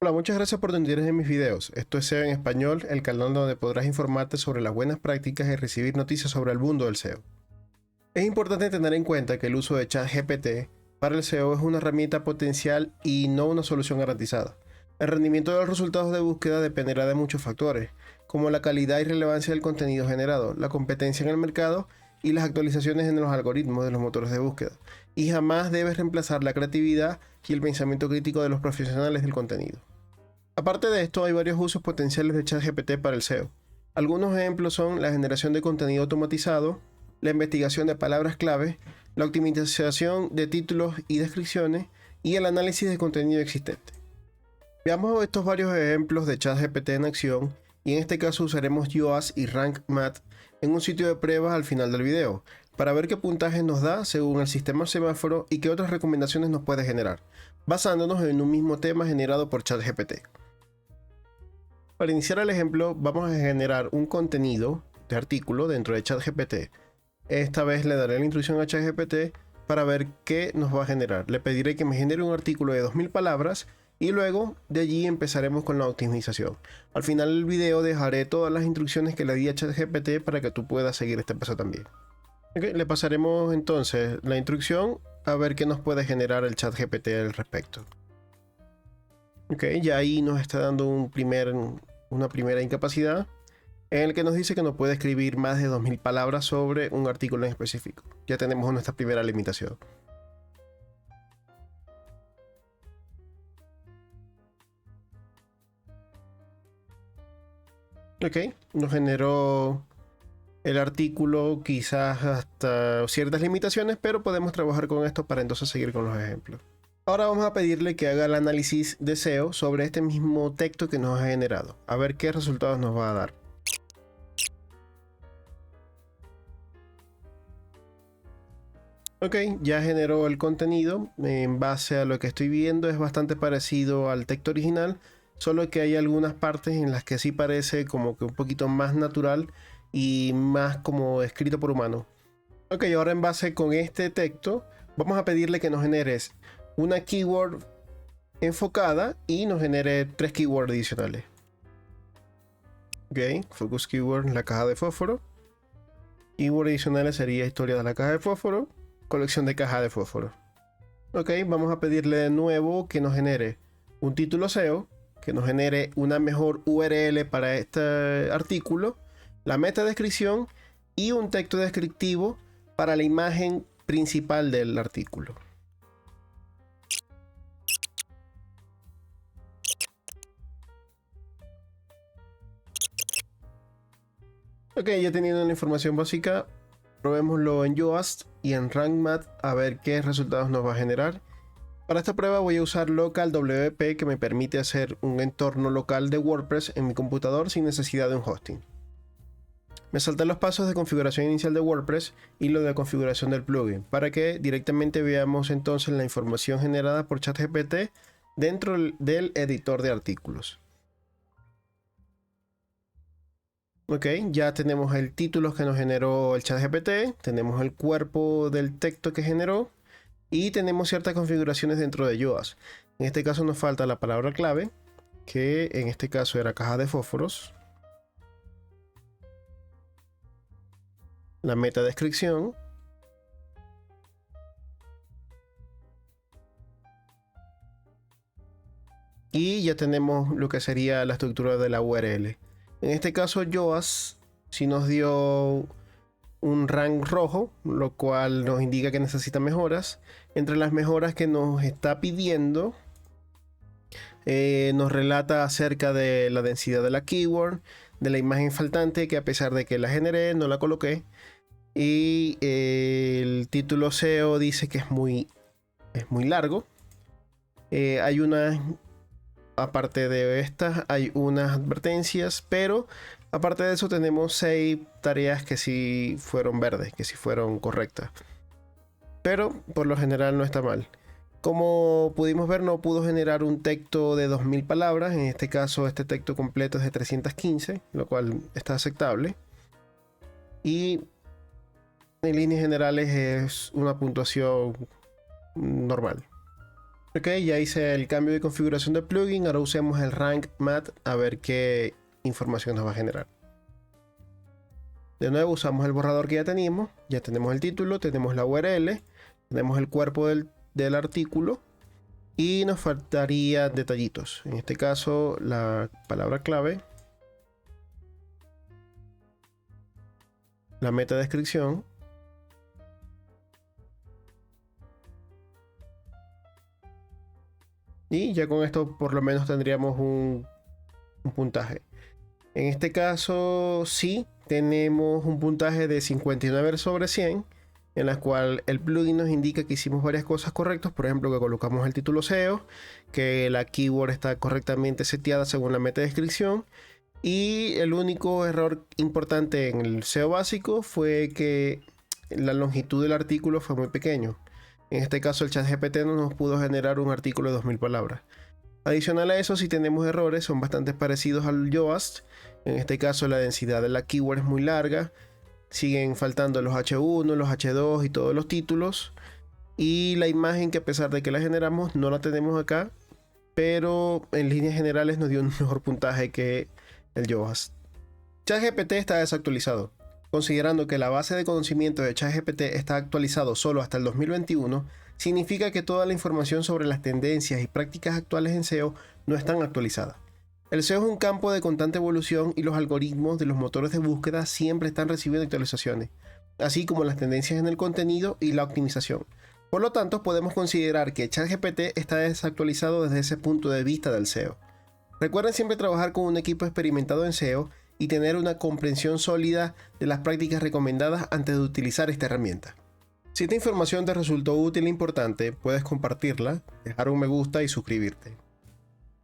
Hola, muchas gracias por tu interés en mis videos. Esto es SEO en español, el canal donde podrás informarte sobre las buenas prácticas y recibir noticias sobre el mundo del SEO. Es importante tener en cuenta que el uso de ChatGPT para el SEO es una herramienta potencial y no una solución garantizada. El rendimiento de los resultados de búsqueda dependerá de muchos factores, como la calidad y relevancia del contenido generado, la competencia en el mercado y las actualizaciones en los algoritmos de los motores de búsqueda. Y jamás debes reemplazar la creatividad y el pensamiento crítico de los profesionales del contenido. Aparte de esto, hay varios usos potenciales de ChatGPT para el SEO. Algunos ejemplos son la generación de contenido automatizado, la investigación de palabras clave, la optimización de títulos y descripciones y el análisis de contenido existente. Veamos estos varios ejemplos de ChatGPT en acción y en este caso usaremos Yoast y Rank Math en un sitio de pruebas al final del video para ver qué puntaje nos da según el sistema semáforo y qué otras recomendaciones nos puede generar, basándonos en un mismo tema generado por ChatGPT. Para iniciar el ejemplo, vamos a generar un contenido de artículo dentro de ChatGPT. Esta vez le daré la instrucción a ChatGPT para ver qué nos va a generar. Le pediré que me genere un artículo de 2000 palabras y luego de allí empezaremos con la optimización. Al final del video dejaré todas las instrucciones que le di a ChatGPT para que tú puedas seguir este paso también. Okay, le pasaremos entonces la instrucción a ver qué nos puede generar el ChatGPT al respecto. Ok, ya ahí nos está dando una primera incapacidad en el que nos dice que no puede escribir más de 2000 palabras sobre un artículo en específico. Ya tenemos nuestra primera limitación. Ok, nos generó el artículo quizás hasta ciertas limitaciones, pero podemos trabajar con esto para entonces seguir con los ejemplos. Ahora vamos a pedirle que haga el análisis de SEO sobre este mismo texto que nos ha generado, a ver qué resultados nos va a dar. Ok, ya generó el contenido. En base a lo que estoy viendo es bastante parecido al texto original, solo que hay algunas partes en las que sí parece como que un poquito más natural y más como escrito por humano. Ok, ahora en base con este texto vamos a pedirle que nos genere una keyword enfocada y nos genere 3 keywords adicionales. Ok, focus keyword, la caja de fósforo. Keyword adicionales sería historia de la caja de fósforo, colección de caja de fósforo. Ok, vamos a pedirle de nuevo que nos genere un título SEO, que nos genere una mejor URL para este artículo, la meta descripción y un texto descriptivo para la imagen principal del artículo. Ok, ya teniendo la información básica, probémoslo en Yoast y en Rank Math a ver qué resultados nos va a generar. Para esta prueba voy a usar Local WP, que me permite hacer un entorno local de WordPress en mi computador sin necesidad de un hosting. Me salté los pasos de configuración inicial de WordPress y lo de configuración del plugin, para que directamente veamos entonces la información generada por ChatGPT dentro del editor de artículos. Ok, ya tenemos el título que nos generó el ChatGPT, tenemos el cuerpo del texto que generó y tenemos ciertas configuraciones dentro de Yoast. En este caso nos falta la palabra clave, que en este caso era caja de fósforos, la meta descripción y ya tenemos lo que sería la estructura de la URL. En este caso Yoast sí nos dio un rank rojo, lo cual nos indica que necesita mejoras. Entre las mejoras que nos está pidiendo, nos relata acerca de la densidad de la keyword, de la imagen faltante, que a pesar de que la generé, no la coloqué. Y el título SEO dice que es muy largo. Hay unas, aparte de estas, hay unas advertencias, pero aparte de eso tenemos 6 tareas que sí fueron verdes, que sí fueron correctas. Pero por lo general no está mal. Como pudimos ver, no pudo generar un texto de 2000 palabras. En este caso, este texto completo es de 315, lo cual está aceptable. Y en líneas generales es una puntuación normal. Ok, ya hice el cambio de configuración del plugin. Ahora usemos el rank math a ver qué información nos va a generar. De nuevo usamos el borrador que ya teníamos. Ya tenemos el título, tenemos la URL, tenemos el cuerpo del artículo y nos faltaría detallitos. En este caso la palabra clave, la metadescripción y ya con esto por lo menos tendríamos un puntaje. En este caso sí tenemos un puntaje de 59 sobre 100, en la cual el plugin nos indica que hicimos varias cosas correctas. Por ejemplo, que colocamos el título SEO, que la keyword está correctamente seteada según la metadescripción, y el único error importante en el SEO básico fue que la longitud del artículo fue muy pequeño. En este caso el ChatGPT no nos pudo generar un artículo de 2000 palabras. Adicional a eso, si tenemos errores, son bastante parecidos al Yoast. En este caso la densidad de la keyword es muy larga. Siguen faltando los H1, los H2 y todos los títulos. Y la imagen, que a pesar de que la generamos, no la tenemos acá, pero en líneas generales nos dio un mejor puntaje que el Yoast. ChatGPT está desactualizado. Considerando que la base de conocimiento de ChatGPT está actualizado solo hasta el 2021, significa que toda la información sobre las tendencias y prácticas actuales en SEO no están actualizadas. El SEO es un campo de constante evolución y los algoritmos de los motores de búsqueda siempre están recibiendo actualizaciones, así como las tendencias en el contenido y la optimización. Por lo tanto, podemos considerar que ChatGPT está desactualizado desde ese punto de vista del SEO. Recuerden siempre trabajar con un equipo experimentado en SEO y tener una comprensión sólida de las prácticas recomendadas antes de utilizar esta herramienta. Si esta información te resultó útil e importante, puedes compartirla, dejar un me gusta y suscribirte.